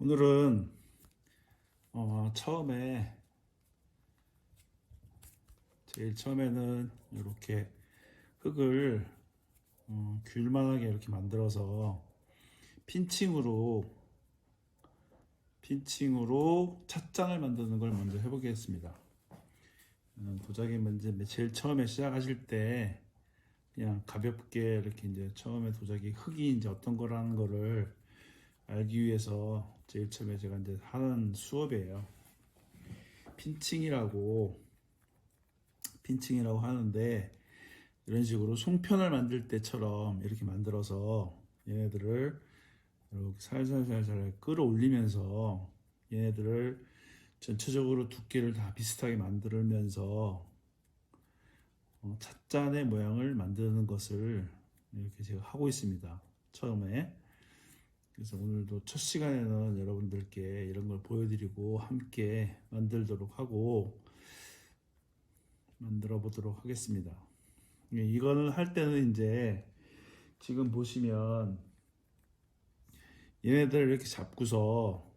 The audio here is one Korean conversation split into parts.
오늘은 제일 처음에는 이렇게 흙을 귤만하게 이렇게 만들어서 핀칭으로 찻잔을 만드는 걸 먼저 해보겠습니다. 도자기 먼저 제일 처음에 시작하실 때 그냥 가볍게 이렇게 이제 처음에 도자기 흙이 이제 어떤 거라는 거를 알기 위해서 제일 처음에 제가 이제 하는 수업이에요. 핀칭이라고 하는데, 이런 식으로 송편을 만들 때처럼 이렇게 만들어서 얘네들을 이렇게 살살살살 끌어올리면서 얘네들을 전체적으로 두께를 다 비슷하게 만들면서 찻잔의 모양을 만드는 것을 이렇게 제가 하고 있습니다. 처음에. 그래서 오늘도 첫 시간에는 여러분들께 이런 걸 보여드리고 함께 만들도록 하고 만들어 보도록 하겠습니다. 이거는 할 때는 이제 지금 보시면 얘네들을 이렇게 잡고서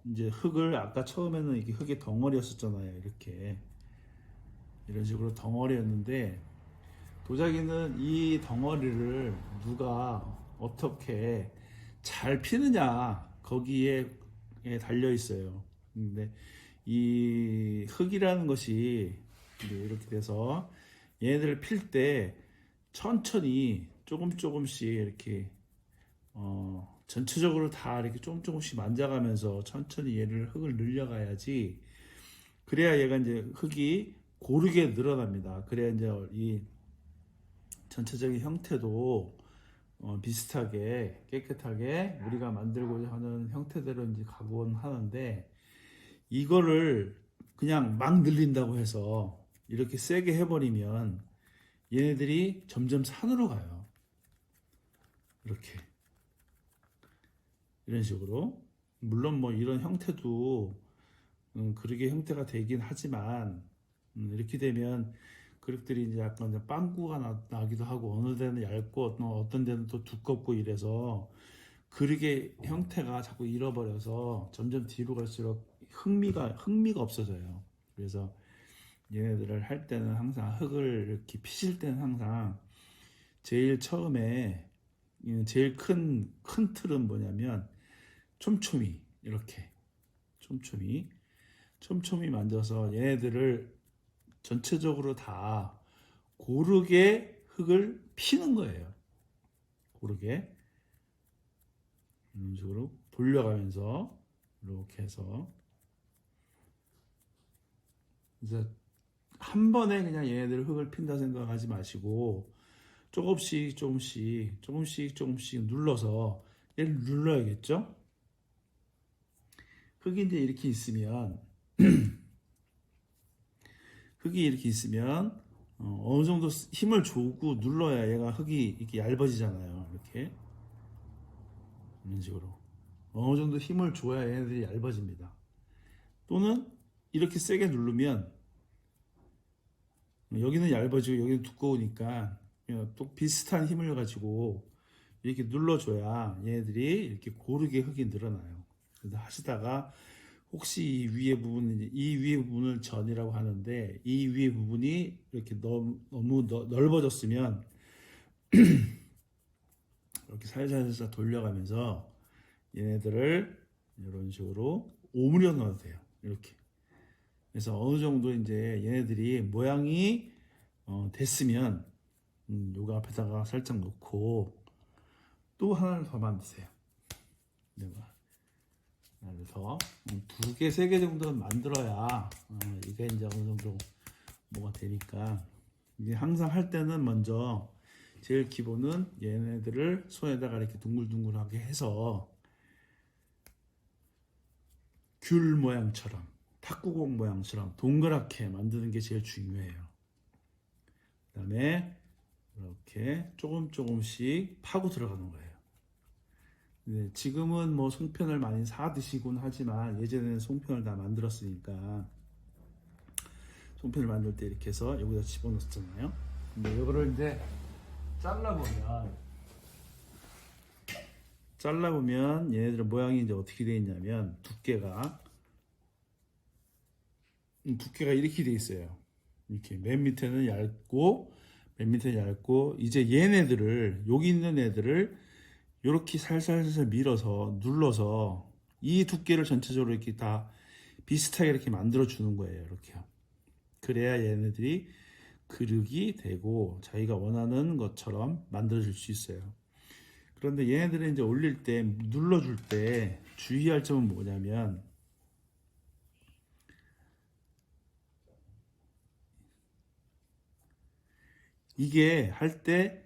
이제 흙을 아까 처음에는 이게 흙의 덩어리였었잖아요. 이렇게 이런 식으로 덩어리였는데, 도자기는 이 덩어리를 누가 어떻게 잘 피느냐 거기에 달려 있어요. 근데 이 흙이라는 것이 이렇게 돼서 얘네들을 필 때 천천히 조금씩 이렇게 전체적으로 다 이렇게 조금씩 만져가면서 천천히 흙을 늘려가야지, 그래야 얘가 이제 흙이 고르게 늘어납니다. 그래야 이제 이 전체적인 형태도 비슷하게 깨끗하게 우리가 만들고자 하는 형태대로 이제 가곤 하는데, 이거를 그냥 막 늘린다고 해서 이렇게 세게 해버리면 얘네들이 점점 산으로 가요. 이렇게 이런 식으로. 물론 뭐 이런 형태도 그렇게 형태가 되긴 하지만 이렇게 되면 그릇들이 이제 약간 빵꾸가 나기도 하고, 어느 데는 얇고 어떤 데는 또 두껍고 이래서 그릇의 형태가 자꾸 잃어버려서 점점 뒤로 갈수록 흥미가 없어져요. 그래서 얘네들을 할 때는 항상 흙을 이렇게 피실 때는 항상 제일 처음에 제일 큰 틀은 뭐냐면 촘촘히 이렇게 촘촘히 만져서 얘네들을 전체적으로 다 고르게 흙을 피는 거예요. 고르게 이런 식으로 돌려가면서 이렇게 해서 이제 한 번에 그냥 얘네들 흙을 핀다 생각하지 마시고 조금씩 눌러서 얘를 눌러야겠죠? 흙이 이제 이렇게 있으면 어느 정도 힘을 주고 눌러야 얘가 흙이 이렇게 얇아지잖아요. 이렇게 이런 식으로 어느 정도 힘을 줘야 얘네들이 얇아집니다. 또는 이렇게 세게 누르면 여기는 얇아지고 여기는 두꺼우니까 또 비슷한 힘을 가지고 이렇게 눌러줘야 얘네들이 이렇게 고르게 흙이 늘어나요. 그래서 하시다가 혹시 이 위에 부분을 전이라고 하는데, 이 위에 부분이 이렇게 너무 넓어졌으면 이렇게 살살 돌려가면서 얘네들을 이런 식으로 오므려 넣어도 돼요. 이렇게. 그래서 어느 정도 이제 얘네들이 모양이 됐으면 요거 앞에다가 살짝 놓고 또 하나를 더 만드세요. 그래서 두 개, 세 개 정도는 만들어야 이게 이제 어느 정도 뭐가 되니까, 이제 항상 할 때는 먼저 제일 기본은 얘네들을 손에다가 이렇게 둥글둥글하게 해서 귤 모양처럼, 탁구공 모양처럼 동그랗게 만드는 게 제일 중요해요. 그 다음에 이렇게 조금씩 파고 들어가는 거예요. 네, 지금은 뭐 송편을 많이 사 드시곤 하지만 예전에는 송편을 다 만들었으니까 송편을 만들 때 이렇게 해서 여기다 집어넣었잖아요. 근데 이거를 이제 잘라보면 얘네들 모양이 이제 어떻게 되어 있냐면 두께가 이렇게 돼 있어요. 이렇게 맨 밑에는 얇고 이제 얘네들을 여기 있는 애들을 이렇게 살살살살 밀어서 눌러서 이 두께를 전체적으로 이렇게 다 비슷하게 이렇게 만들어 주는 거예요. 이렇게요. 그래야 얘네들이 그릇이 되고 자기가 원하는 것처럼 만들어질 수 있어요. 그런데 얘네들을 이제 올릴 때 눌러줄 때 주의할 점은 뭐냐면 이게 할 때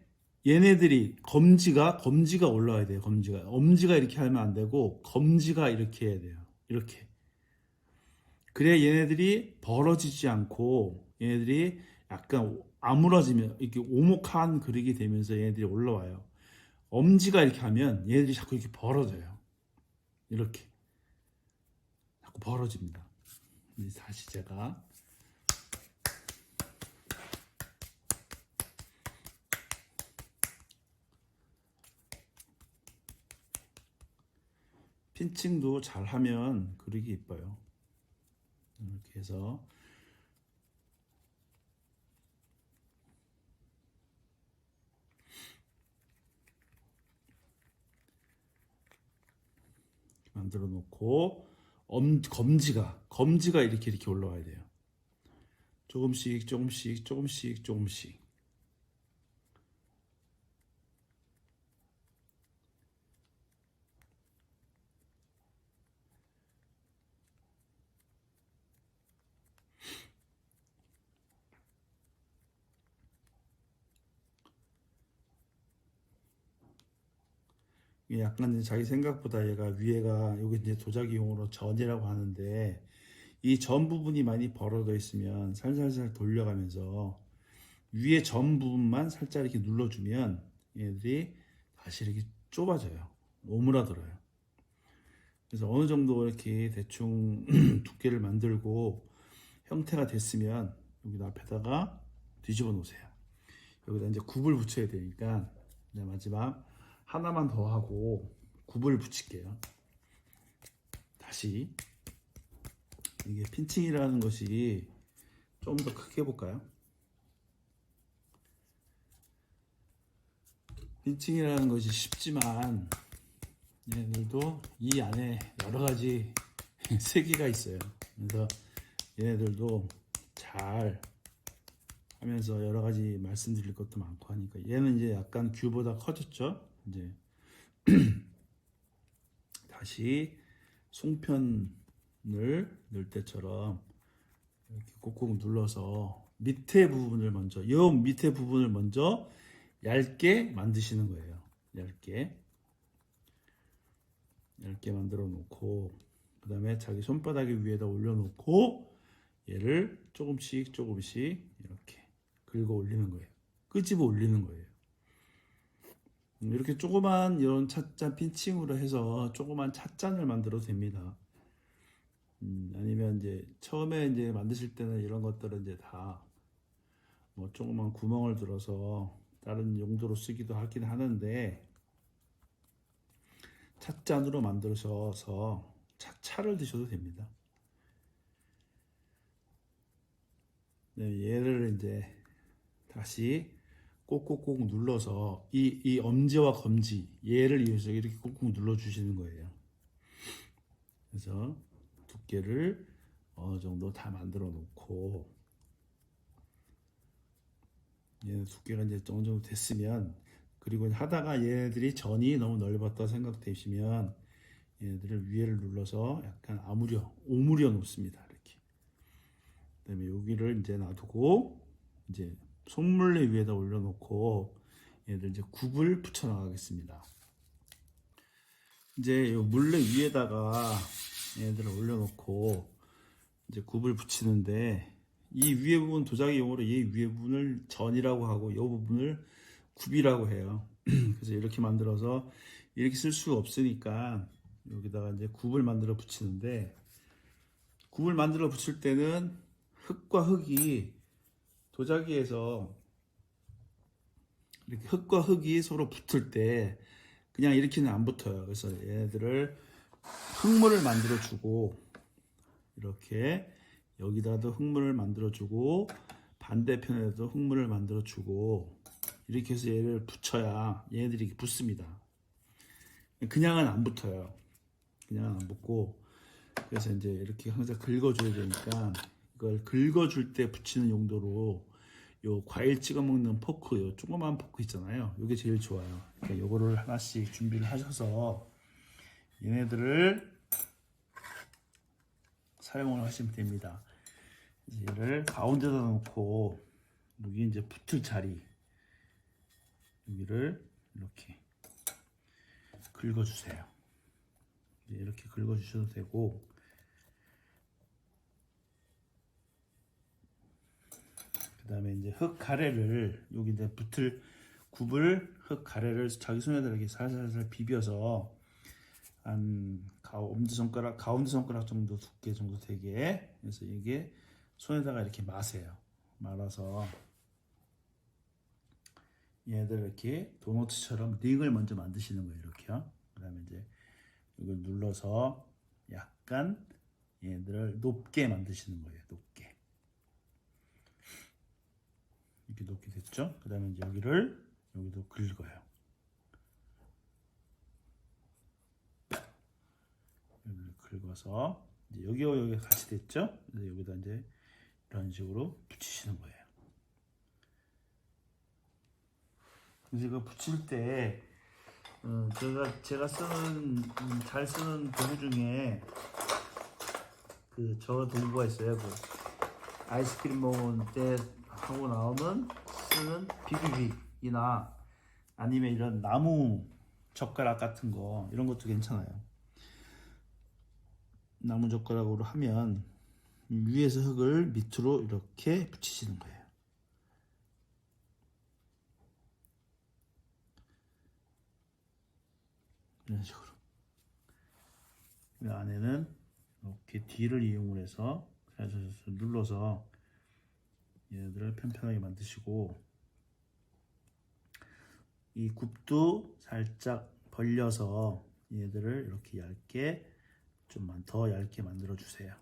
얘네들이 검지가 올라와야 돼요. 엄지가 이렇게 하면 안 되고 검지가 이렇게 해야 돼요. 이렇게. 그래야 얘네들이 벌어지지 않고 얘네들이 약간 아물어지면 이렇게 오목한 그릇이 되면서 얘네들이 올라와요. 엄지가 이렇게 하면 얘네들이 자꾸 이렇게 벌어져요. 이렇게 자꾸 벌어집니다. 이제 다시 제가 핀칭도 잘 하면 그릇이 이뻐요. 이렇게 해서 만들어 놓고 검지가 이렇게 올라와야 돼요. 조금씩 이게 약간 이제 자기 생각보다 위에가 여기 이제 도자기용으로 전이라고 하는데 이 전 부분이 많이 벌어져 있으면 살살살 돌려가면서 위에 전 부분만 살짝 이렇게 눌러주면 얘들이 다시 이렇게 좁아져요. 오므라들어요. 그래서 어느 정도 이렇게 대충 두께를 만들고 형태가 됐으면 여기 앞에다가 뒤집어 놓으세요. 여기다 이제 굽을 붙여야 되니까 이제 마지막 하나만 더 하고 굽을 붙일게요. 다시 이게 핀칭이라는 것이 좀 더 크게 해볼까요? 핀칭이라는 것이 쉽지만 얘네들도 이 안에 여러 가지 세계가 있어요. 그래서 얘네들도 잘 하면서 여러 가지 말씀드릴 것도 많고 하니까 얘는 이제 약간 큐보다 커졌죠. 이제 다시 송편을 넣을 때처럼 이렇게 꾹꾹 눌러서 밑에 부분을 먼저 얇게 만드시는 거예요. 얇게 만들어 놓고 그 다음에 자기 손바닥 위에다 올려놓고 얘를 조금씩 이렇게 긁어 올리는 거예요. 끄집어 올리는 거예요. 이렇게 조그만 이런 찻잔 핀칭으로 해서 조그만 찻잔을 만들어도 됩니다. 아니면 이제 처음에 이제 만드실 때는 이런 것들은 이제 다 뭐 조그만 구멍을 들어서 다른 용도로 쓰기도 하긴 하는데 찻잔으로 만드셔서 차를 드셔도 됩니다. 네, 얘를 이제 다시 꼭꼭꼭 눌러서 이 엄지와 검지 얘를 이용해서 이렇게 꾹꾹 눌러 주시는 거예요. 그래서 두께를 어느 정도 다 만들어 놓고 얘는 두께가 이제 어느 정도 됐으면 그리고 하다가 얘네들이 전이 너무 넓었다 생각되시면 얘네들을 위에를 눌러서 약간 오므려 놓습니다. 이렇게. 그다음에 여기를 이제 놔두고 이제 손물레 위에다 올려놓고 얘들 이제 굽을 붙여 나가겠습니다. 이제 요 물레 위에다가 얘들을 올려놓고 이제 굽을 붙이는데 이 위에 부분 도자기용으로 이 위에 부분을 전이라고 하고 이 부분을 굽이라고 해요. 그래서 이렇게 만들어서 이렇게 쓸 수 없으니까 여기다가 이제 굽을 만들어 붙이는데 굽을 만들어 붙일 때는 흙과 흙이 도자기에서 이렇게 흙과 흙이 서로 붙을 때 그냥 이렇게는 안 붙어요. 그래서 얘들을 흙물을 만들어 주고 이렇게 여기다도 흙물을 만들어 주고 반대편에도 흙물을 만들어 주고 이렇게 해서 얘를 붙여야 얘네들이 붙습니다. 그냥은 안 붙어요. 그냥은 안 붙고 그래서 이제 이렇게 항상 긁어줘야 되니까 이걸 긁어줄 때 붙이는 용도로 요 과일 찍어 먹는 포크, 요 조그만 포크 있잖아요. 요게 제일 좋아요. 그러니까 요거를 하나씩 준비를 하셔서 얘네들을 사용을 하시면 됩니다. 이제 얘를 가운데다 놓고 여기 이제 붙을 자리 여기를 이렇게 긁어주세요. 이렇게 긁어주셔도 되고 그 다음에 이제 흙 가래를 여기 이제 붙을 굽을 흙 가래를 자기 손에다 이렇게 살살살 비벼서 한 가운데 손가락 정도 두께 정도 되게 그래서 이게 손에다가 이렇게 마세요. 말아서 얘들 이렇게 도너츠처럼 링을 먼저 만드시는 거예요. 이렇게요. 그 다음에 이제 이걸 눌러서 약간 얘들을 높게 만드시는 거예요. 높게. 이렇게 높게 됐죠? 그 다음에 이제 여기도 긁어요. 여기를 긁어서 이제 여기와 여기가 같이 됐죠? 그래서 여기다 이제 이런 식으로 붙이시는 거예요. 그래서 이거 붙일 때 제가 쓰는 잘 쓰는 도구 중에 그 저 도구가 있어요. 그 아이스크림 먹을 때 하고 나오면 쓰는 비비빅이나 아니면 이런 나무 젓가락 같은 거 이런 것도 괜찮아요. 나무 젓가락으로 하면 위에서 흙을 밑으로 이렇게 붙이시는 거예요. 이런 식으로. 이 안에는 이렇게 뒤를 이용을 해서 살살 눌러서 얘네들을 편편하게 만드시고 이 굽도 살짝 벌려서 얘네들을 이렇게 얇게 좀만 더 얇게 만들어 주세요.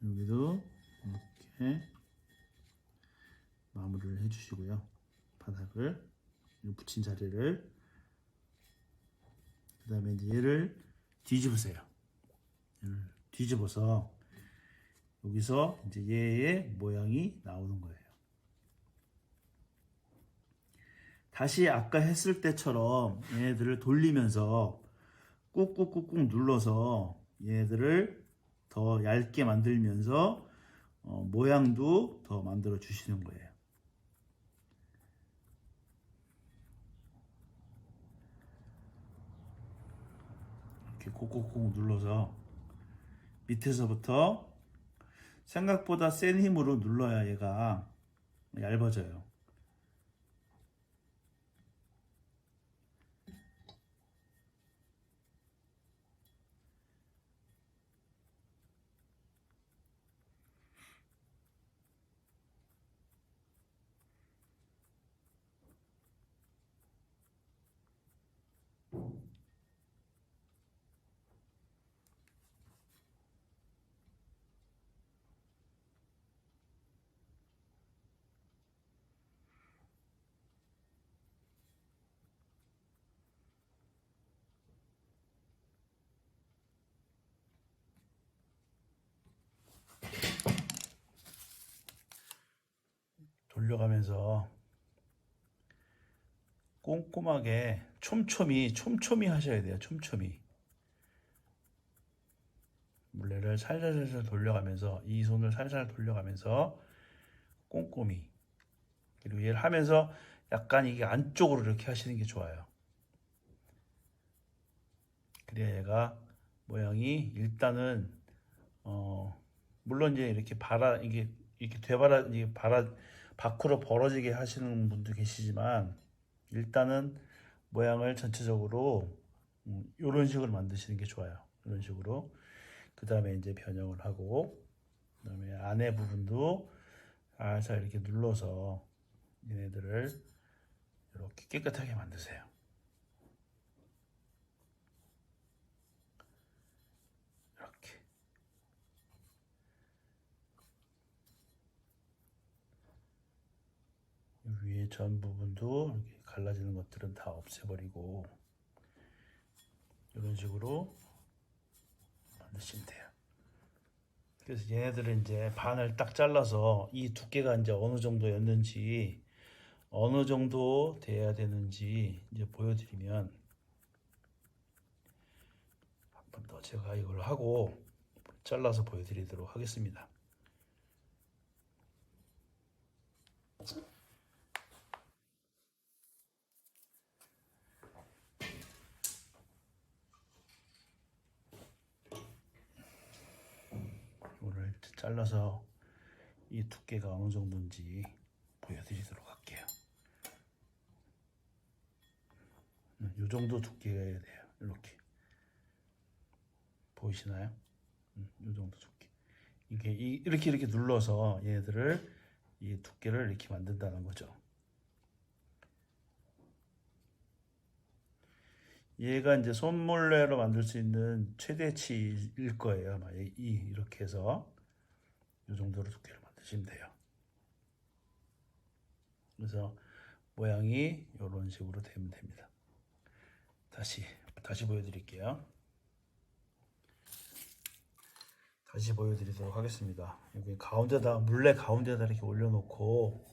여기도 이렇게 마무리를 해주시고요. 바닥을 붙인 자리를 그 다음에 이제 얘를 뒤집으세요. 얘를 뒤집어서 여기서 이제 얘의 모양이 나오는 거예요. 다시 아까 했을 때처럼 얘네들을 돌리면서 꾹꾹꾹꾹 눌러서 얘네들을 더 얇게 만들면서 모양도 더 만들어 주시는 거예요. 이렇게 꾹꾹꾹 눌러서 밑에서부터 생각보다 센 힘으로 눌러야 얘가 얇아져요. 돌려가면서 꼼꼼하게 촘촘히 하셔야 돼요. 촘촘히 물레를 살살살살 돌려가면서 이 손을 살살 돌려가면서 꼼꼼히 그리고 얘를 하면서 약간 이게 안쪽으로 이렇게 하시는 게 좋아요. 그래야 얘가 모양이 일단은 물론 이제 이렇게 이렇게 되바라 이게 밖으로 벌어지게 하시는 분도 계시지만 일단은 모양을 전체적으로 이런 식으로 만드시는 게 좋아요. 이런 식으로 그 다음에 이제 변형을 하고 그다음에 안에 부분도 살살 이렇게 눌러서 얘네들을 이렇게 깨끗하게 만드세요. 이렇게. 위에 전 부분도 이렇게 갈라지는 것들은 다 없애버리고 이런 식으로 만드시면 돼요. 그래서 얘네들은 이제 반을 딱 잘라서 이 두께가 이제 어느 정도였는지 어느 정도 돼야 되는지 이제 보여드리면 한 번 더 제가 이걸 하고 잘라서 보여드리도록 하겠습니다. 이거를 잘라서 이 두께가 어느 정도인지 보여드리도록 할게요. 이 정도 두께여야 돼요. 이렇게 보이시나요? 이 정도 두께. 이게 이렇게 눌러서 얘네들을 이 두께를 이렇게 만든다는 거죠. 얘가 이제 손몰래로 만들 수 있는 최대치일 거예요. 아마 이렇게 해서 이 정도로 두께를 만드시면 돼요. 그래서 모양이 이런 식으로 되면 됩니다. 다시 보여드릴게요. 다시 보여드리도록 하겠습니다. 여기 가운데다 물레 가운데다 이렇게 올려놓고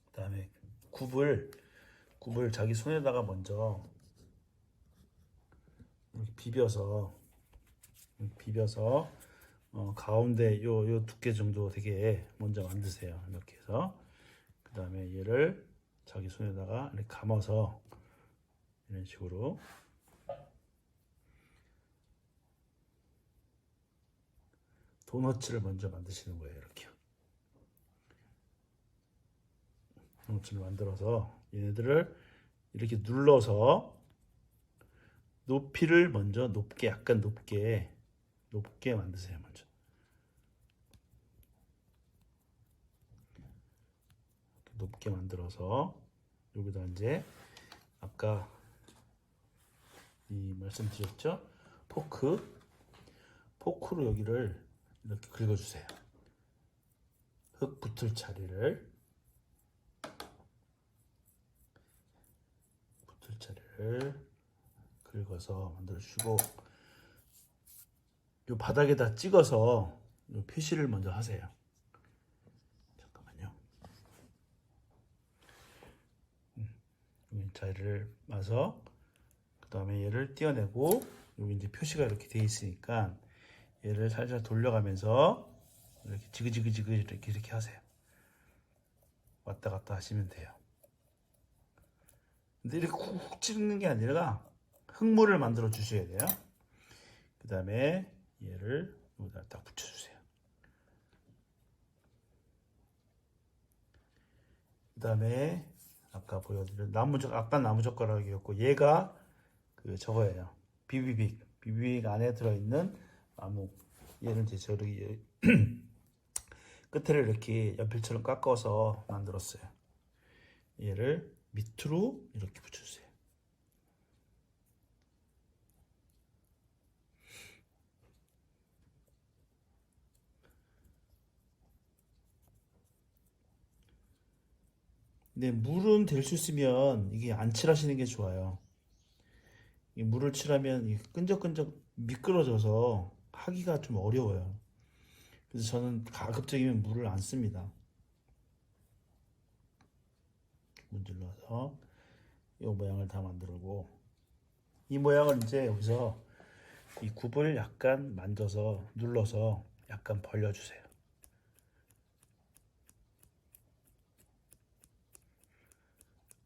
그다음에 굽을 자기 손에다가 먼저 이렇게 비벼서 가운데 요 두께 정도 되게 먼저 만드세요. 이렇게 해서 그 다음에 얘를 자기 손에다가 이렇게 감아서 이런 식으로 도너츠를 먼저 만드시는 거예요. 이렇게 도너츠를 만들어서 얘네들을 이렇게 눌러서 높이를 먼저 높게 약간 높게 만드세요. 먼저 높게 만들어서 여기다 이제 아까 이 말씀드렸죠? 포크로 여기를 이렇게 긁어주세요. 흙 붙을 자리를 긁어서 만들어주시고 이 바닥에다 찍어서 이 표시를 먼저 하세요. 잠깐만요. 여기 자리를 마서 그 다음에 얘를 떼어내고 여기 이제 표시가 이렇게 돼 있으니까 얘를 살살 돌려가면서 이렇게 지그지그 이렇게 하세요. 왔다 갔다 하시면 돼요. 근데 이렇게 쿡 찍는 게 아니라 흙물을 만들어 주셔야 돼요. 그 다음에 얘를 여기다 딱 붙여주세요. 그 다음에 아까 보여드린 아까 나무젓가락이었고 얘가 저거예요. 비비빅 안에 들어있는 나무. 얘는 이제 저렇게 끝을 이렇게 연필처럼 깎아서 만들었어요. 얘를 밑으로 이렇게 붙여주세요. 근데 물은 될 수 있으면 이게 안 칠하시는 게 좋아요. 이 물을 칠하면 이게 끈적끈적 미끄러져서 하기가 좀 어려워요. 그래서 저는 가급적이면 물을 안 씁니다. 문질러서 이 모양을 다 만들고 이 모양을 이제 여기서 이 굽을 약간 만져서 눌러서 약간 벌려주세요.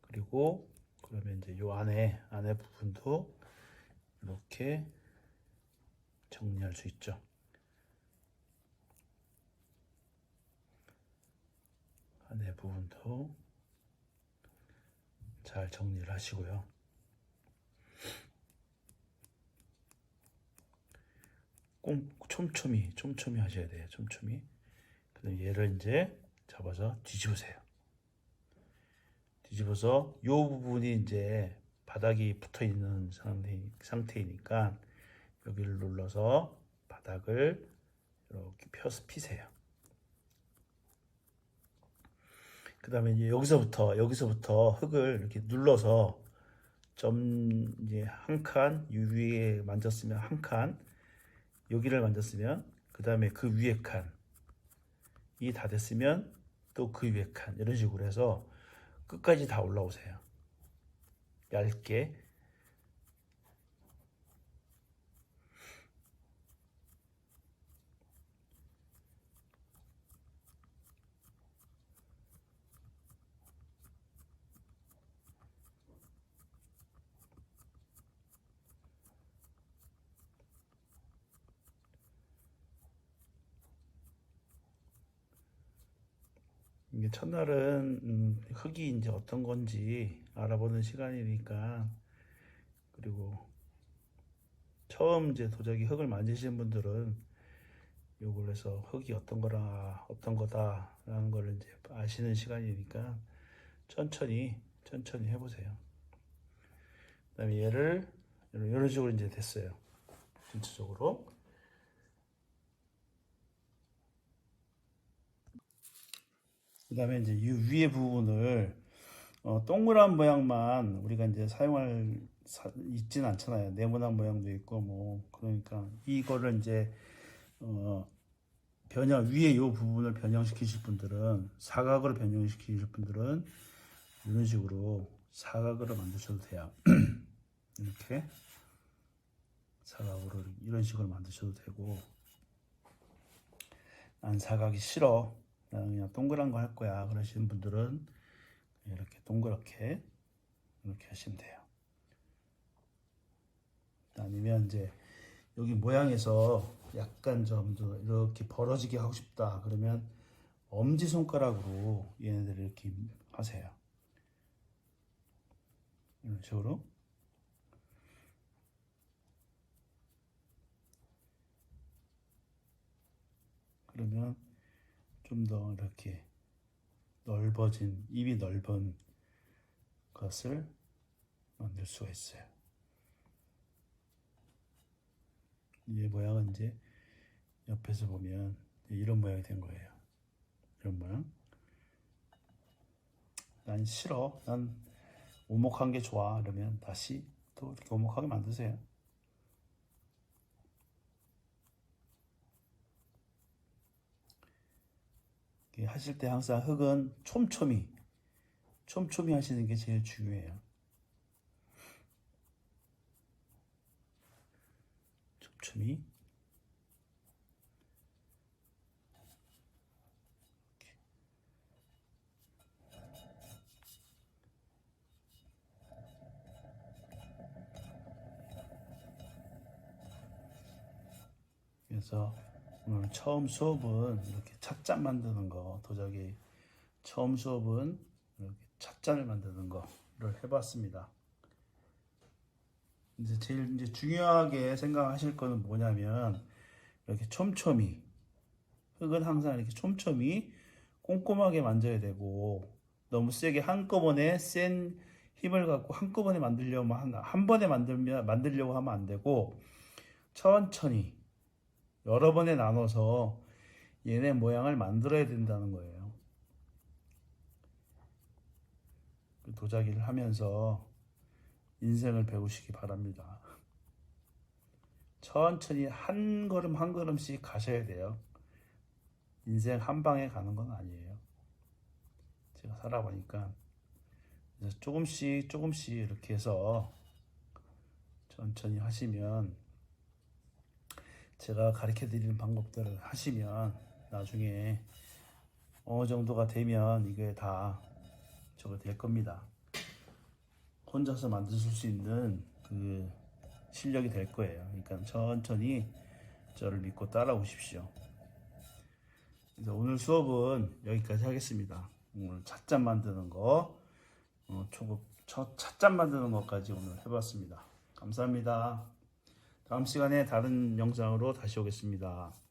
그리고 그러면 이제 요 안에 부분도 이렇게 정리할 수 있죠. 안에 부분도 잘 정리를 하시고요. 촘촘히 하셔야 돼요. 촘촘히. 그다음 얘를 이제 잡아서 뒤집으세요. 뒤집어서 요 부분이 이제 바닥이 붙어 있는 상태이니까 여기를 눌러서 바닥을 이렇게 피세요. 그 다음에 이제 여기서부터 흙을 이렇게 눌러서 점 이제 한 칸, 위에 만졌으면 한 칸, 여기를 만졌으면 그 다음에 그 위에 칸이 다 됐으면 또 그 위에 칸, 이런 식으로 해서 끝까지 다 올라오세요. 얇게. 이게 첫날은 흙이 이제 어떤 건지 알아보는 시간이니까, 그리고 처음 이제 도자기 흙을 만지시는 분들은 요걸 해서 흙이 어떤 거다라는 걸 이제 아시는 시간이니까 천천히 해보세요. 그다음에 얘를 이런 식으로 이제 됐어요. 전체적으로. 그다음에 이제 이 위에 부분을 동그란 모양만 우리가 이제 있진 않잖아요. 네모난 모양도 있고 뭐. 그러니까 이거를 이제 위에 요 부분을 변형시키실 분들은, 사각으로 변형시키실 분들은 이런 식으로 사각으로 만드셔도 돼요. 이렇게 사각으로 이런 식으로 만드셔도 되고, 난 사각이 싫어, 나는 그냥 동그란 거 할 거야 그러시는 분들은 이렇게 동그랗게 이렇게 하시면 돼요. 아니면 이제 여기 모양에서 약간 좀 더 이렇게 벌어지게 하고 싶다 그러면 엄지손가락으로 얘네들을 이렇게 하세요. 이런 식으로. 그러면 좀 더 이렇게 입이 넓은 것을 만들 수가 있어요. 이 모양은 이제 옆에서 보면 이런 모양이 된 거예요. 이런 모양. 난 싫어, 난 오목한 게 좋아, 그러면 다시 또 이렇게 오목하게 만드세요. 하실 때 항상 흙은 촘촘히 하시는 게 제일 중요해요. 촘촘히. 그래서 오늘 처음 수업은 이렇게 찻잔 만드는 거, 도자기 처음 수업은 이렇게 찻잔을 만드는 거를 해봤습니다. 이제 제일 이제 중요하게 생각하실 거는 뭐냐면, 이렇게 촘촘히, 흙은 항상 이렇게 촘촘히 꼼꼼하게 만져야 되고, 너무 세게 한꺼번에 센 힘을 갖고 한꺼번에 한 번에 만들려고 하면 안 되고, 천천히 여러 번에 나눠서 얘네 모양을 만들어야 된다는 거예요. 도자기를 하면서 인생을 배우시기 바랍니다. 천천히 한 걸음 한 걸음씩 가셔야 돼요. 인생 한 방에 가는 건 아니에요. 제가 살아보니까 조금씩 이렇게 해서 천천히 하시면, 제가 가르쳐 드리는 방법들을 하시면 나중에 어느 정도가 되면 이게 다 저거 될 겁니다. 혼자서 만드실 수 있는 그 실력이 될 거예요. 그러니까 천천히 저를 믿고 따라오십시오. 그래서 오늘 수업은 여기까지 하겠습니다. 오늘 찻잔 만드는 거, 찻잔 만드는 것까지 오늘 해봤습니다. 감사합니다. 다음 시간에 다른 영상으로 다시 오겠습니다.